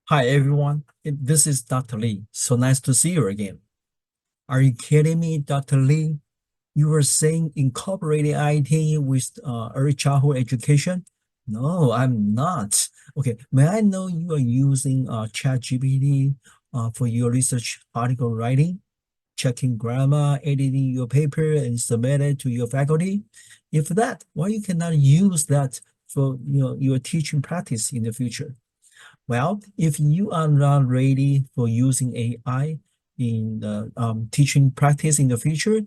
Hi everyone, this is Dr. Lee. So nice to see you again. Are you kidding me, Dr. Lee? You were saying incorporating IT with early childhood education? No, I'm not. Okay, may I know you are using ChatGPT for your research article writing, checking grammar, editing your paper, and submit it to your faculty? If that, why you cannot use that for your teaching practice in the future? Well, if you are not ready for using AI in the teaching practice in the future,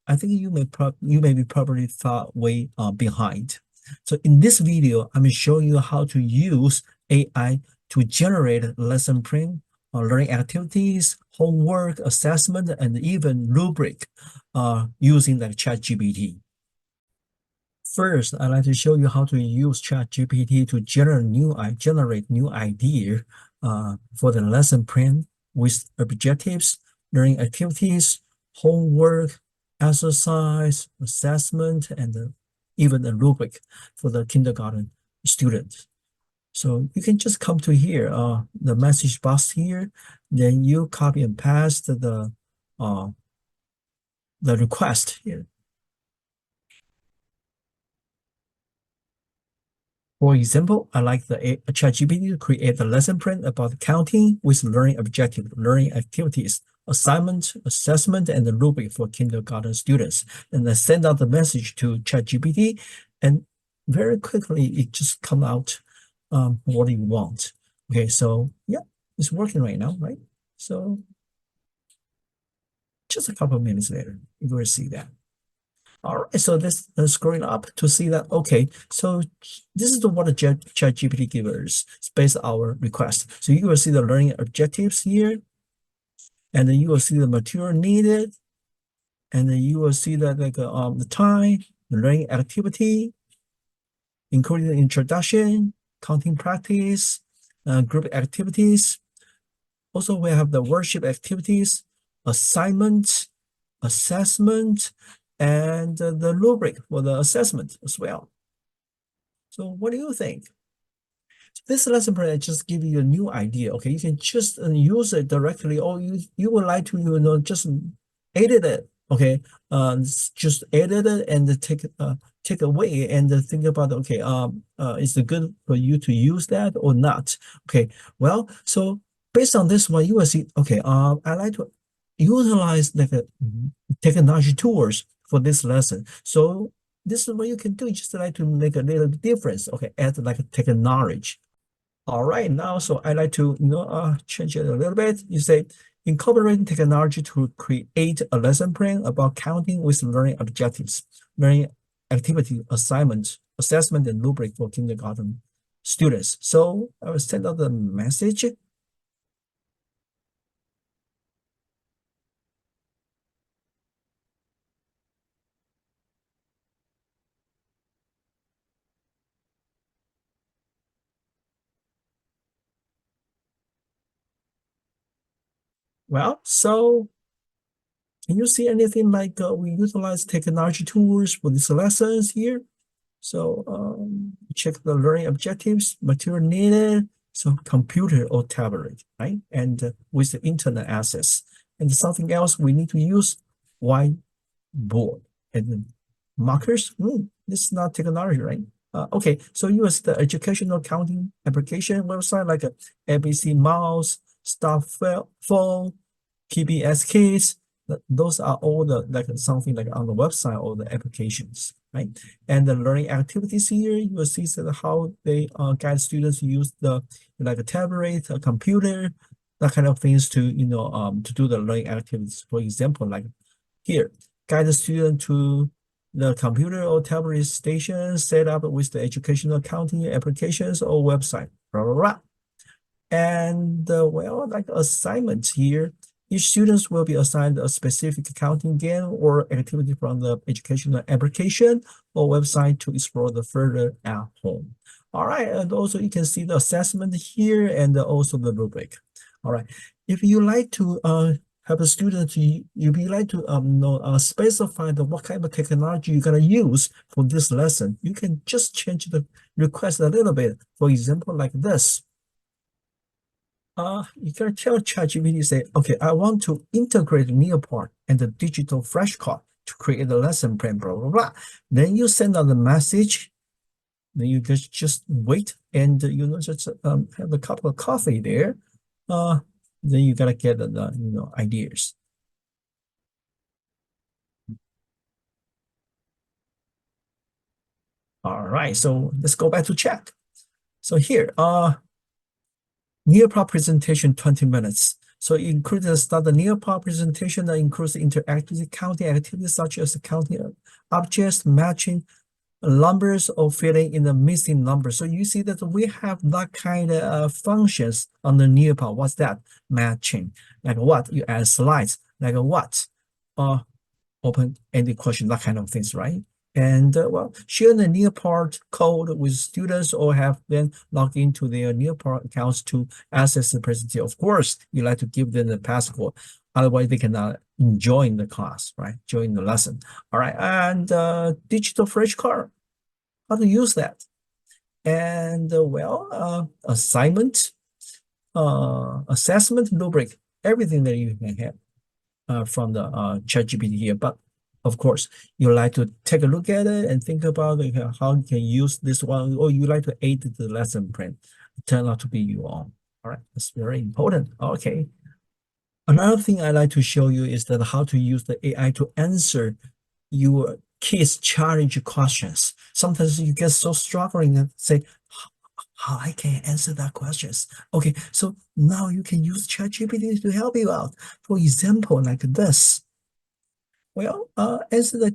I think you may be probably far way behind. So in this video, I'm showing you how to use AI to generate lesson plan, learning activities, homework, assessment, and even rubric using like ChatGPT. First, I'd like to show you how to use ChatGPT to generate new idea for the lesson plan with objectives, learning activities, homework, exercise, assessment, and even a rubric for the kindergarten students. So you can just come to here, the message box here, then you copy and paste uh, the request here. For example, I like the ChatGPT to create a lesson plan about counting with learning objective, learning activities, assignment, assessment, and the rubric for kindergarten students. And I send out the message to ChatGPT, and very quickly it just come out what you want. Okay, so yeah, it's working right now, right? So just a couple of minutes later, you will see that. All right, so this scrolling up to see that, okay, so this is what the ChatGPT gives us based on our request. So you will see the learning objectives here, and then you will see the material needed, and then you will see that like the time, the learning activity, including the introduction, counting practice, group activities. Also, we have the worship activities, assignment, assessment, and the rubric for the assessment as well. So what do you think? This lesson plan just give you a new idea. Okay, you can just use it directly, or you would like to just edit it. Okay, just edit it and take away and think about, okay, is it good for you to use that or not? Okay, well, so based on this one, you will see. Okay, I like to utilize like technology tools for this lesson. So this is what you can do. You just like to make a little difference. Okay, add like technology. All right, now, so I like to, change it a little bit. You say, incorporating technology to create a lesson plan about counting with learning objectives, learning activity, assignment, assessment, and rubric for kindergarten students. So I will send out the message. Well, so can you see anything like we utilize technology tools for these lessons here? So check the learning objectives, material needed, so computer or tablet, right? And with the internet access. And something else we need to use whiteboard and then markers. This is not technology, right? Okay, so use the educational counting application website like a ABC Mouse, Start Phone, PBS Kids. Those are all the like something like on the website or the applications, right? And the learning activities here, you will see that how they guide students use the like a tablet, a computer, that kind of things to to do the learning activities. For example, like here, guide the student to the computer or tablet station set up with the educational accounting applications or website, blah, blah, blah. And well, like assignments here, each students will be assigned a specific accounting game or activity from the educational application or website to explore the further at home. All right, and also you can see the assessment here and also the rubric. All right, if you like to have a student, if you like to specify what kind of technology you're gonna use for this lesson, you can just change the request a little bit. For example, like this. You can tell ChatGPT, say, okay, I want to integrate Neopart and the digital flashcard to create a lesson plan, blah, blah, blah. Then you send out the message. Then you just wait and just have a cup of coffee there. Uh, then you gotta get the ideas. All right, so let's go back to chat. So here, Nearpod presentation 20 minutes. So it includes the start the Nearpod presentation that includes interactive counting activities such as counting objects, matching numbers, or filling in the missing numbers. So you see that we have that kind of functions on the Nearpod. What's that? Matching. Like what? You add slides. Like what? Uh, open-ended question, that kind of things, right? And well, share the Nearpod code with students or have them log into their Nearpod accounts to access the presentation. Of course, you like to give them the passcode. Otherwise, they cannot join the class, right? Join the lesson. All right. And digital flashcard, how to use that. And assignment, assessment rubric, everything that you can have from the ChatGPT here. But of course, you like to take a look at it and think about how you can use this one, or you like to aid the lesson plan. It turn out to be your own. All right, that's very important. Okay. Another thing I like to show you is that how to use the AI to answer your kids' challenge questions. Sometimes you get so struggling and say, how I can answer that questions. Okay, so now you can use ChatGPT to help you out. For example, like this. Well, answer the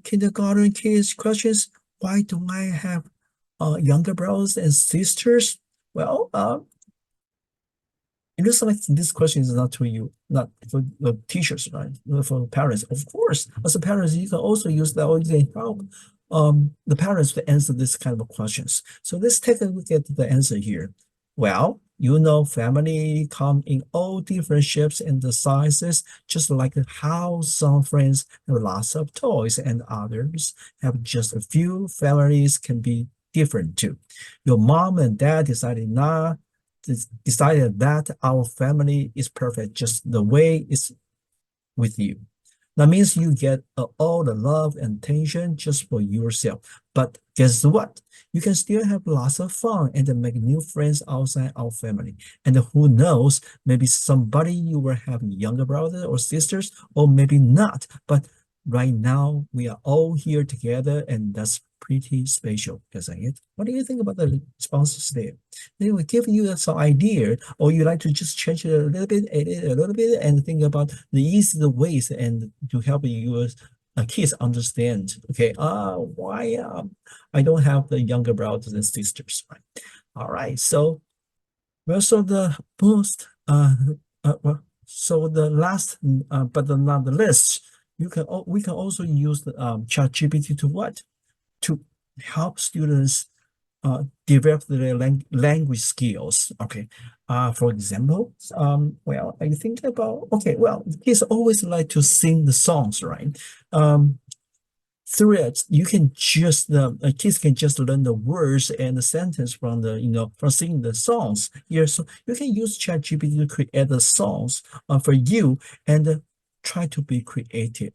kindergarten kids questions. Why do I have younger brothers and sisters? Well, it looks like this question is not to you, not for the teachers, right? Not for parents. Of course, as a parent, you can also use that, or you can help the parents to answer this kind of questions. So let's take a look at the answer here. Well, family come in all different shapes and the sizes, just like how some friends have lots of toys and others have just a few. Families can be different too. Your mom and dad decided that our family is perfect just the way it's with you. That means you get all the love and attention just for yourself. But guess what? You can still have lots of fun and make new friends outside our family. And who knows, maybe somebody you will have younger brother or sisters, or maybe not. But right now, we are all here together, and that's pretty special, isn't it? What do you think about the responses there? They will give you some idea, or you like to just change it a little bit, edit a little bit, and think about the easiest ways and to help your kids understand. Okay, why I don't have the younger brothers and sisters, right? All right, so so the most so the last but not the least, we can also use the ChatGPT to what? To help students develop their language skills. Okay. For example, I think about, okay, well, kids always like to sing the songs, right? Through it, you can just, kids can just learn the words and the sentence from from singing the songs here. So you can use ChatGPT to create the songs for you and try to be creative.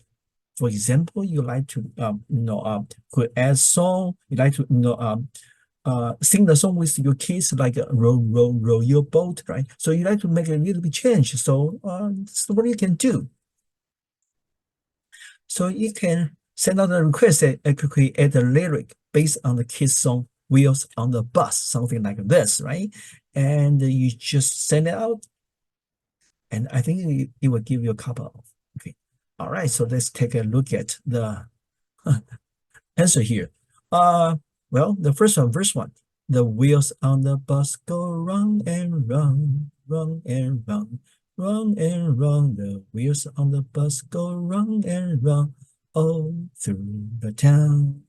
For example, you like to create song, you like to sing the song with your kids, like row row row your boat, right? So you like to make a little bit change. So this is what you can do. So you can send out a request that I could create a lyric based on the kids song Wheels on the Bus, something like this, right? And you just send it out, and I think it will give you a couple of. Okay. All right, so let's take a look at the answer here. Well, the first one. The wheels on the bus go round and round, round and round, round and round. The wheels on the bus go round and round, all through the town.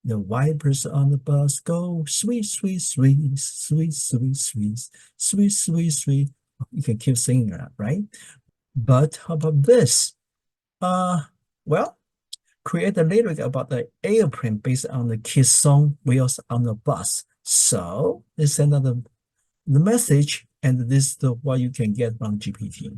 The wipers on the bus go sweet, sweet, sweet, sweet, sweet, sweet, sweet, sweet, sweet. You can keep singing that, right? But how about this? Well, create a lyric about the airplane based on the kids' song Wheels on the Bus. So they send out the message and this is what you can get from GPT.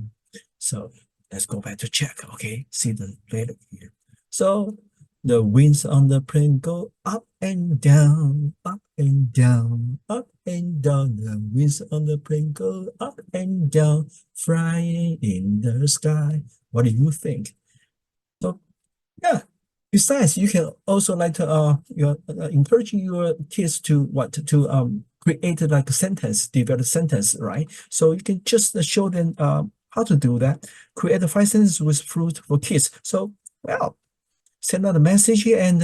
So let's go back to check. Okay, see the later here. So the winds on the plane go up and down, up and down, up and down. The winds on the plane go up and down, flying in the sky. What do you think? So yeah. Besides, you can also like to encouraging your kids to create like a sentence, develop a sentence, right? So you can just show them how to do that. Create a 5 sentences with fruit for kids. So well, send out a message and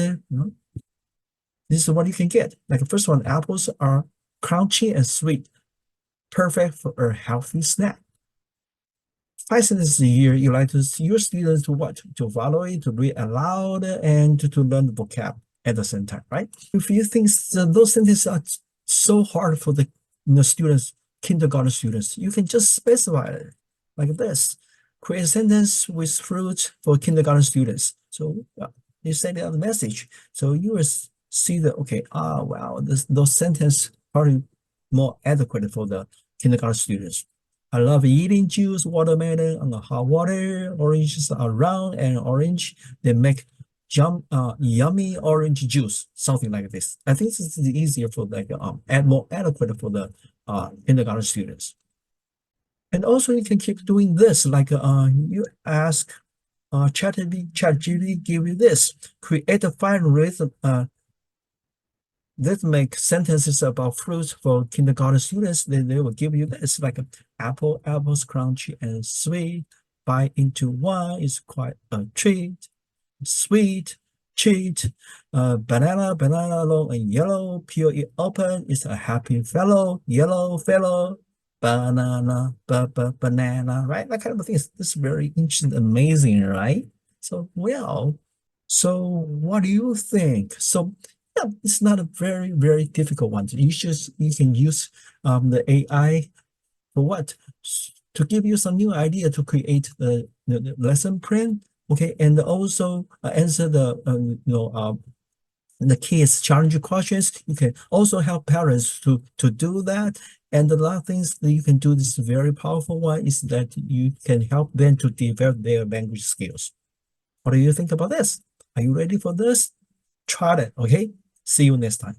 this is what you can get. Like the first one, apples are crunchy and sweet, perfect for a healthy snack. 5 sentences a year, you like to your students to what? To follow it, to read aloud, and to learn the vocab at the same time, right? If you think those sentences are so hard for the students, kindergarten students, you can just specify it like this. Create a sentence with fruit for kindergarten students. So you send out the message. So you will see that, okay, wow, those sentences probably more adequate for the kindergarten students. I love eating juice, watermelon on the hot water. Oranges are round and orange. They make yummy orange juice, something like this. I think this is easier for like more adequate for the kindergarten students. And also you can keep doing this, like you ask ChatGPT give you this, create a 5 rhythmic sentences about fruits for kindergarten students. Then they will give you this, like apples crunchy and sweet. Bite into one is quite a treat. Sweet treat. Banana long and yellow. Peel it open is a happy fellow. Yellow fellow. Banana, banana, right? That kind of thing. This is very interesting, amazing, right? So well, so what do you think? So yeah, it's not a very difficult one. You can use the AI for what? To give you some new idea to create the lesson plan, okay, and also answer the kids challenge questions. You can also help parents to do that. And the last things that you can do, this very powerful one, is that you can help them to develop their language skills. What do you think about this? Are you ready for this? Try it, okay? See you next time.